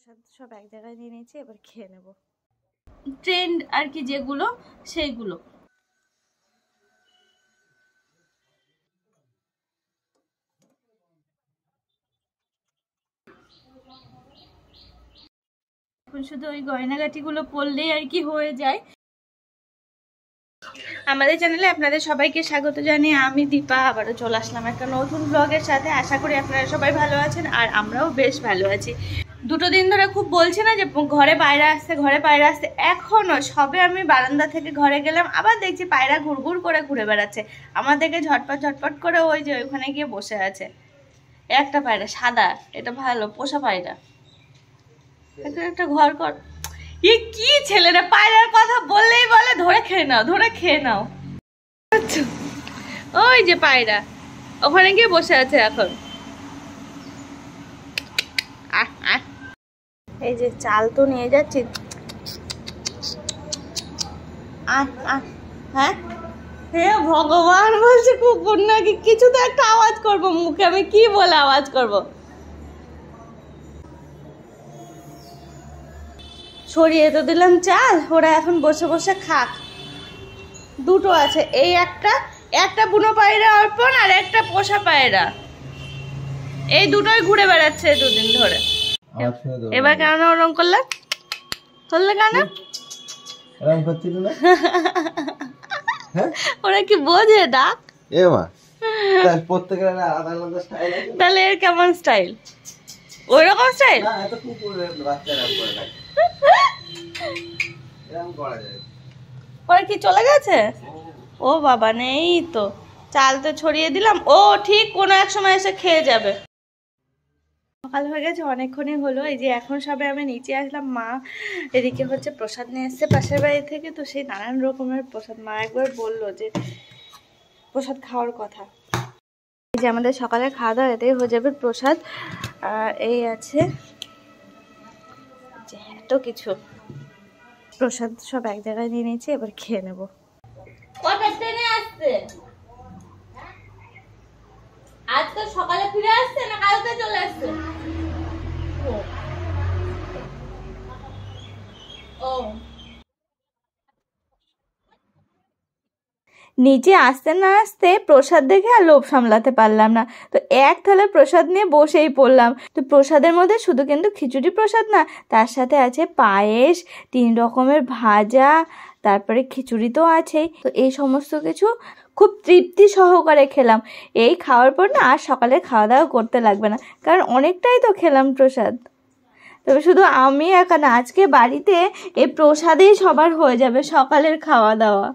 প্রসাদ সব এক জায়গায় নিয়ে নিয়েছি, এবার খেয়ে নেব। ট্রেন্ড আর কি যেগুলো সেইগুলো। এখন শুধু ওই গয়নাগাটিগুলো পরলেই আর কি হয়ে যায়। আমাদের চ্যানেলে আপনাদের সবাইকে স্বাগত জানিয়ে আমি দীপা আবারও চলে আসলাম একটা নতুন ব্লগের সাথে। আশা করি আপনারা সবাই ভালো আছেন আর আমরাও বেশ ভালো আছি। দুটো দিন ধরে খুব বলছি না যে ঘরে পায়রা আসছে, ঘরে পায়রা আসছে। এখনো সবে আমি বারান্দা থেকে ঘরে গেলাম, আবার দেখছি পায়রা ঘুরঘুর করে ঘুরে বেড়াচ্ছে। আমার দেখে ঝটপট ঝটপট করে ওই যে ওইখানে গিয়ে বসে আছে। একটা পায়রা সাদা, এটা ভালো পোষা পায়রা। একটা ঘর কর। এ কি ছেলেরা পায়রার কথা বললেই বলে ধরে খেয়ে নাও, ধরে খেয়ে নাও। ওই যে পায়রা ওখানে গিয়ে বসে আছে এখন। এই যে চাল তো নিয়ে যাচ্ছি। হ্যাঁ হে ভগবান, বলছে কুকুর নাকি কিছু তো একটা আওয়াজ করব মুখে, আমি কি বলে আওয়াজ করব? ছড়িয়ে তো দিলাম চাল, ওরা এখন বসে বসে খাক। দুটো আছে, এই একটা বুনো পায়রা অর্পণ আর একটা পোষা পায়রা, এই দুটোই ঘুরে বেড়াচ্ছে দুদিন ধরে। এবার কেন ওরম করলে? করলে কেন? ওরা কি বোঝে ডাক? তাহলে এর কেমন স্টাইল? ওই রকম স্টাইল? ওরা কি চলে গেছে? ও বাবা, নেই তো। চাল তো ছড়িয়ে দিলাম, ও ঠিক কোনো এক সময় এসে খেয়ে যাবে। সকাল হয়ে গেছে, অনেকক্ষণই হলো। এই যে এখন সবে আমি নিচে আসলাম, মা এদিকে হচ্ছে প্রসাদ নিয়ে এসছে পাশের বাড়ি থেকে। তো সেই নানান রকমের প্রসাদ, মা একবার বললো যে প্রসাদ খাওয়ার কথা। এই যে আমাদের সকালে খাওয়া দাওয়া এতেই হয়ে যাবে প্রসাদ। আর এই আছে যে এত কিছু প্রসাদ সব এক জায়গায় নিয়ে নিয়েছি, এবার খেয়ে নেব। কটা ট্রেনে আসছে? আজ তো সকালে ফিরে আসছে না কালকে চলে আসছে? ও নিচে আসতে না আসতে প্রসাদ দেখে আর লোভ সামলাতে পারলাম না, তো এক থালা প্রসাদ নিয়ে বসেই পড়লাম। তো প্রসাদের মধ্যে শুধু কিন্তু খিচুড়ি প্রসাদ না, তার সাথে আছে পায়েস, 3 রকমের ভাজা, তারপরে খিচুড়ি তো আছেই। তো এই সমস্ত কিছু খুব তৃপ্তি সহকারে খেলাম। এই খাওয়ার পর না আর সকালে খাওয়া দাওয়া করতে লাগবে না, কারণ অনেকটাই তো খেলাম প্রসাদ। তবে শুধু আমি একা না, আজকে বাড়িতে এই প্রসাদেই সবার হয়ে যাবে সকালের খাওয়া দাওয়া।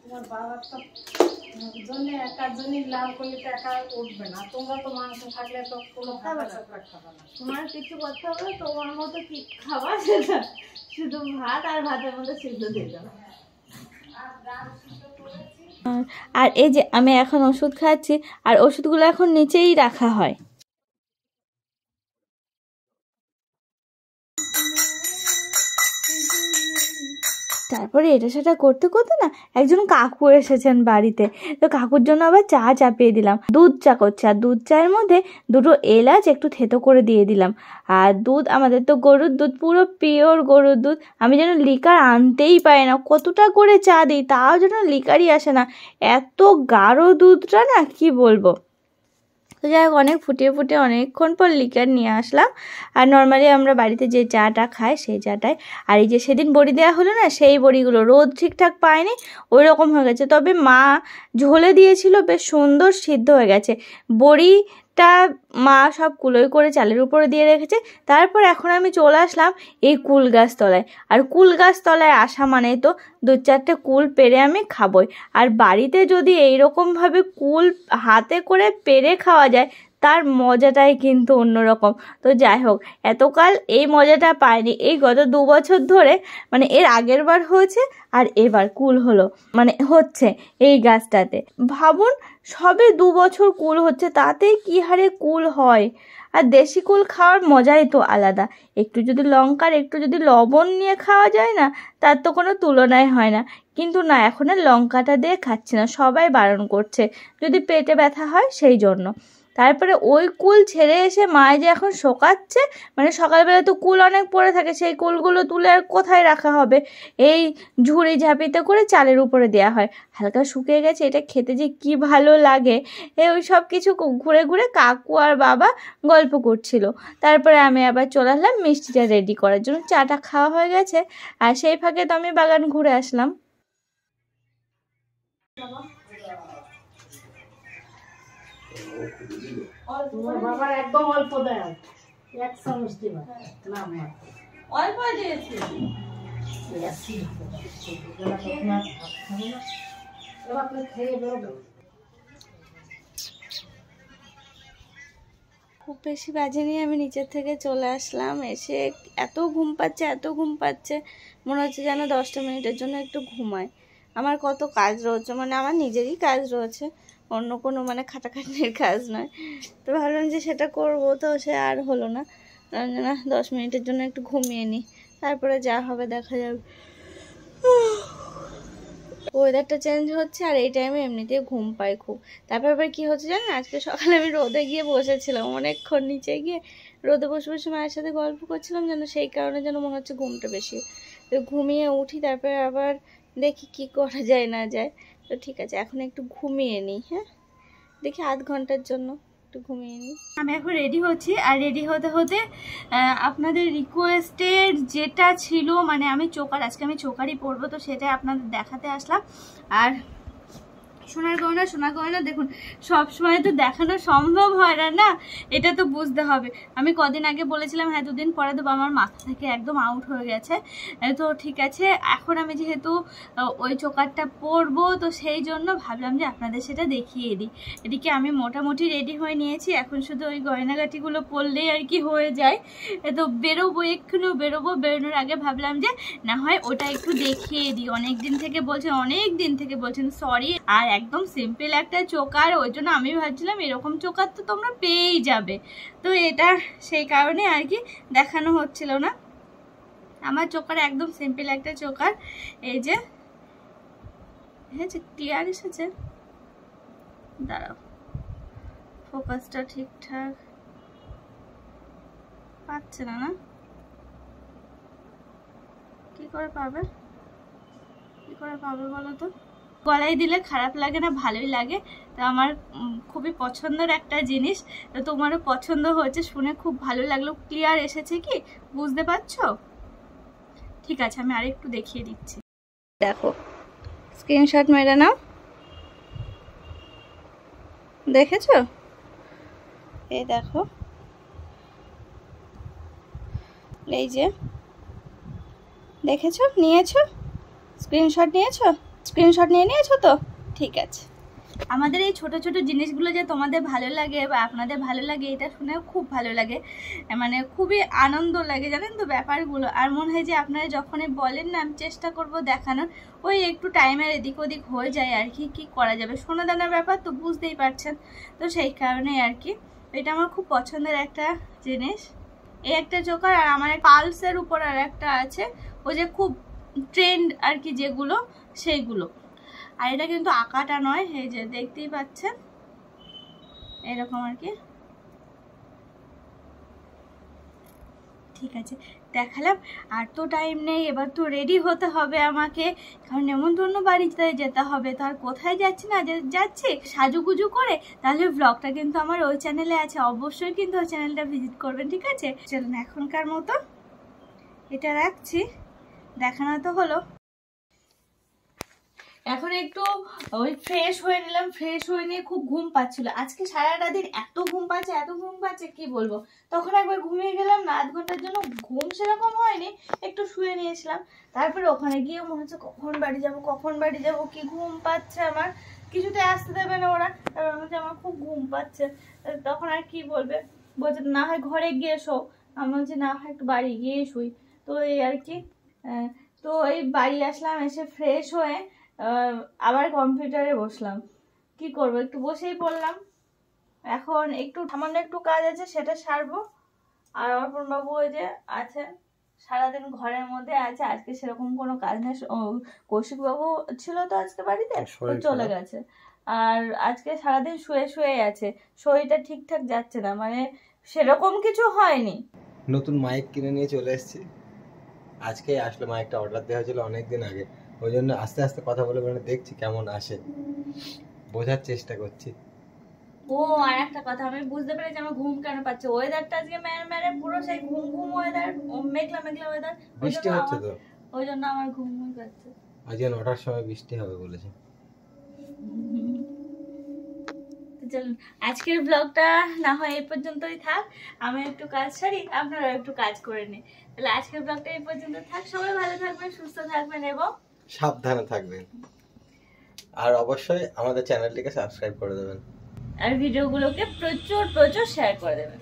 তোমার বাবার তো জন্য একার জন্য লাল করলে তো একা উঠবে না। তোমরা তো মাংস থাকলে তো কোনো খাবে না, তোমার কিছু করতে হবে, তোমার মতো কি খাবার সেটা শুধু ভাত আর ভাতের মধ্যে সিদ্ধ দিয়ে দাও। আর এই যে আমি এখন ওষুধ খাচ্ছি, আর ওষুধগুলো এখন নিচেই রাখা হয়। তারপরে এটা সেটা করতে করতে না একজন কাকু এসেছেন বাড়িতে। তো কাকুর জন্য আবার চা চাপিয়ে দিলাম। দুধ চা করছে, আর দুধ চায়ের মধ্যে 2টো এলাচ একটু থেতো করে দিয়ে দিলাম। আর দুধ, আমাদের তো গরুর দুধ, পুরো পিওর গরুর দুধ। আমি যেন লিকার আনতেই পারি না, কতটা করে চা দিই তাও যেন লিকারই আসে না, এত গাঢ় দুধটা না কি বলবো। তো যাই হোক, অনেক ফুটিয়ে ফুটিয়ে অনেকক্ষণ পর লিকার নিয়ে আসলাম। আর নর্মালি আমরা বাড়িতে যে চাটা খাই সেই চাটাই। আর এই যে সেদিন বড়ি দেওয়া হলো না, সেই বড়িগুলো রোদ ঠিকঠাক পায়নি, ওই রকম হয়ে গেছে। তবে মা ঝোলে দিয়েছিল, বেশ সুন্দর সিদ্ধ হয়ে গেছে। বড়িটা মা সব কুলোই করে চালের উপরে দিয়ে রেখেছে। তারপর এখন আমি চলে আসলাম এই কুল গাছ তলায়। আর কুল গাছ তলায় আসা মানে তো 2-4টে কুল পেড়ে আমি খাবই। আর বাড়িতে যদি এইরকমভাবে কুল হাতে করে পেড়ে খাওয়া যায়, তার মজাটাই কিন্তু অন্যরকম। তো যাই হোক, এতকাল এই মজাটা পাইনি। এই গত 2 বছর ধরে, মানে এর আগের বার হয়েছে আর এবার কুল হলো, মানে হচ্ছে এই গাছটাতে। ভাবুন, সবে 2 বছর কুল হচ্ছে, তাতেই কি হারে কুল হয়। আর দেশি কুল খাওয়ার মজাই তো আলাদা। একটু যদি লঙ্কার একটু যদি লবণ নিয়ে খাওয়া যায় না, তার তো কোনো তুলনাই হয় না। কিন্তু না, এখন আর লঙ্কাটা দিয়ে খাচ্ছি না, সবাই বারণ করছে, যদি পেটে ব্যথা হয় সেই জন্য। তারপরে ওই কুল ছেড়ে এসে মায়ে যে এখন শোকাচ্ছে, মানে সকালবেলা তো কুল অনেক পড়ে থাকে, সেই কুলগুলো তুলে আর কোথায় রাখা হবে, এই ঝুড়ি ঝাঁপিতে করে চালের উপরে দেওয়া হয়, হালকা শুকিয়ে গেছে। এটা খেতে যে কি ভালো লাগে। ওই সব কিছু ঘুরে ঘুরে কাকু আর বাবা গল্প করছিল। তারপরে আমি আবার চলে আসলাম মিষ্টিটা রেডি করার জন্য। চাটা খাওয়া হয়ে গেছে, আর সেই ফাঁকে তো আমি বাগান ঘুরে আসলাম। বাবার একদম অল্প দেয়, 1 চামচ দিবা, অল্প দিয়েছি। খুব বেশি বাজেনি, আমি নিচের থেকে চলে আসলাম। এসে এত ঘুম পাচ্ছে, মনে হচ্ছে যেন 10টা মিনিটের জন্য একটু ঘুমায়। আমার কত কাজ রয়েছে, মানে আমার নিজেরই কাজ রয়েছে, অন্য কোনো মানে খাটাখাটনির কাজ নয়। তো ভাবলাম যে সেটা করবো, তো সে আর হলো না। না, 10 মিনিটের জন্য একটু ঘুমিয়ে নিই, তারপরে যা হবে দেখা যাবে। ওয়েদারটা চেঞ্জ হচ্ছে, আর এই টাইমে এমনিতেই ঘুম পাই খুব। তারপর আবার কী হচ্ছে জানেন, আজকে সকালে আমি রোদে গিয়ে বসেছিলাম অনেকক্ষণ, নিচে গিয়ে রোদে বসে বসে মায়ের সাথে গল্প করছিলাম, যেন সেই কারণে যেন মনে হচ্ছে ঘুমটা বেশি। তো ঘুমিয়ে উঠি, তারপরে আবার দেখি কি করা যায় না যায়। তো ঠিক আছে, এখন একটু ঘুমিয়ে নিই। হ্যাঁ, দেখি আধ ঘন্টার জন্য একটু ঘুমিয়ে নিই। আমি এখন রেডি হচ্ছি, আর রেডি হতে হতে আপনাদের রিকোয়েস্টের যেটা ছিল, মানে আমি চোকার, আজকে আমি চোকারই পরবো, তো সেটাই আপনাদের দেখাতে আসলাম। আর সোনার গয়না দেখুন, সব সময় তো দেখানো সম্ভব হয় না, এটা তো বুঝতে হবে। আমি কদিন আগে বলেছিলাম হ্যাঁ 2 দিন পরে দেবো, আমার মাথা থেকে একদম আউট হয়ে গেছে। তো ঠিক আছে, এখন আমি যেহেতু ওই চোকারটা পরবো, তো সেই জন্য ভাবলাম যে আপনাদের সেটা দেখিয়ে দিই। এদিকে আমি মোটামুটি রেডি হয়ে নিয়েছি, এখন শুধু ওই গয়নাগাটিগুলো পরলেই আর কি হয়ে যায়। তো বেরোবো, এক্ষুনি বেরোবো। বেরোনোর আগে ভাবলাম যে না হয় ওটা একটু দেখিয়ে দিই। অনেক দিন থেকে বলছেন সরি। আর একদম সিম্পল একটা চোকার, ওই জন্য আমি ভাবছিলাম এরকম চোকার তো তোমরা পেয়েই যাবে, তো এটা সেই কারণে আর কি দেখানো হচ্ছিল না। আমার চোকার একদম সিম্পল একটা চোকার। এই যে ক্লিয়ার এসেছে, দাঁড়াও, ফোকাসটা ঠিকঠাক পাচ্ছে না, কি করে পাবে বলো তো? গলায় দিলে খারাপ লাগে না, ভালোই লাগে। তো আমার খুবই পছন্দের একটা জিনিস, তো তোমারও পছন্দ হয়েছে শুনে খুব ভালো লাগলো। ক্লিয়ার এসেছে কি বুঝতে পারছো? ঠিক আছে, আমি আরেকটু দেখিয়ে দিচ্ছি। দেখো, স্ক্রিনশট মেরে নাও, দেখেছো? এই দেখো, এই যে দেখেছো, নিয়েছো স্ক্রিনশট, স্ক্রিনশট নিয়ে নিয়েছো তো? ঠিক আছে। আমাদের এই ছোট ছোট জিনিসগুলো যে তোমাদের ভালো লাগে বা আপনাদের ভালো লাগে, এটা শুনেও খুব ভালো লাগে, মানে খুবই আনন্দ লাগে, জানেন তো ব্যাপারগুলো। আর মনে হয় যে আপনারা যখনই বলেন না, আমি চেষ্টা করব দেখানোর, ওই একটু টাইমের এদিক ওদিক হয়ে যায় আর কি, কি করা যাবে, সোনা দানার ব্যাপার তো বুঝতেই পারছেন। তো সেই কারণেই আর কি এটা আমার খুব পছন্দের একটা জিনিস। এই একটা চোকার, আর আমার পালসের উপর আর একটা আছে, ওই যে খুব ট্রেন্ড আর কি যেগুলো, সেইগুলো। আর এটা কিন্তু আঁকাটা নয়, এই যে দেখতেই পাচ্ছেন এরকম আর কি। ঠিক আছে, দেখালাম। আর তো টাইম নেই, এবার তো রেডি হতে হবে আমাকে, কারণ নেমন্তন্ন বাড়িতে যেতে হবে। তো আর কোথায় যাচ্ছি না যাচ্ছি সাজুগুজু করে, তাহলে ব্লগটা কিন্তু আমার ওই চ্যানেলে আছে, অবশ্যই কিন্তু ওই চ্যানেলটা ভিজিট করবেন। ঠিক আছে, চলুন এখনকার মতো এটা রাখছি, দেখানো তো হলো। এখন একটু ওই ফ্রেশ হয়ে নিলাম, ফ্রেশ হয়ে নিয়ে খুব ঘুম পাচ্ছিল আজকে, সারাটা দিন এত ঘুম পাচ্ছে কি বলবো। তখন একবার ঘুমিয়ে গেলাম না, আধ ঘন্টার জন্য, ঘুম সেরকম হয়নি, একটু শুয়ে নিয়েছিলাম। তারপরে ওখানে গিয়ে মনে হচ্ছে কখন বাড়ি যাবো, কি ঘুম পাচ্ছে আমার, কিছুতে আসতে দেবে না ওরা। তারপর বলছে আমার খুব ঘুম পাচ্ছে, তখন আর কি বলবে, বলছে না হয় ঘরে গিয়ে শো। আমি বলছি না হয় একটু বাড়ি গিয়ে শুই। তো এই আর কি, তো এই বাড়ি আসলাম, এসে ফ্রেশ হয়ে আবার কম্পিউটারে বসলাম, কি করবো, একটু বসেই পড়লাম। এখন একটু সামান্য একটু কাজ আছে, সেটা সারবো। আর অর্পণ বাবু ওই যে আছে, সারাদিন ঘরের মধ্যে আছে, আজকে সেরকম কোনো কাজ নেই। কৌশিক বাবু ছিল তো আজকে বাড়িতে, ও চলে গেছে। আর আজকে সারাদিন শুয়ে শুয়ে আছে, শরীরটা ঠিকঠাক যাচ্ছে না, মানে সেরকম কিছু হয়নি। নতুন মাইক কিনে নিয়ে চলে এসেছি, আজকে আসলে মাইকটা অর্ডার দেওয়া হয়েছিল অনেকদিন আগে, ওই জন্য আস্তে আস্তে কথা বলে মানে দেখছি কেমন আসে, বোঝার চেষ্টা করছি। ও আর একটা কথা, আমি বুঝতে পেরেছি আমার ঘুম কেন পাচ্ছে। ওয়েদারটা আজকে মেরে মেরে পুরো সেই ঘুম ঘুম ওয়েদার, মেঘলা মেঘলা ওয়েদার, বৃষ্টি হচ্ছে তো, ওই জন্য আমার ঘুম ঘুম পাচ্ছে। আজকে 9টার সময় বৃষ্টি হবে বলেছে। চলুন আজকের ব্লগটা না হয় এই পর্যন্তই থাক, আমি একটু কাজ সারি, আপনারা একটু কাজ করে নিন। তাহলে আজকের ব্লগটা এই পর্যন্ত থাক, সবাই ভালো থাকবেন, সুস্থ থাকবেন এবং সাবধানে থাকবেন। আর অবশ্যই আমাদের চ্যানেলটিকে সাবস্ক্রাইব করে দেবেন, আর ভিডিওগুলোকে প্রচুর প্রচুর শেয়ার করে দেবেন।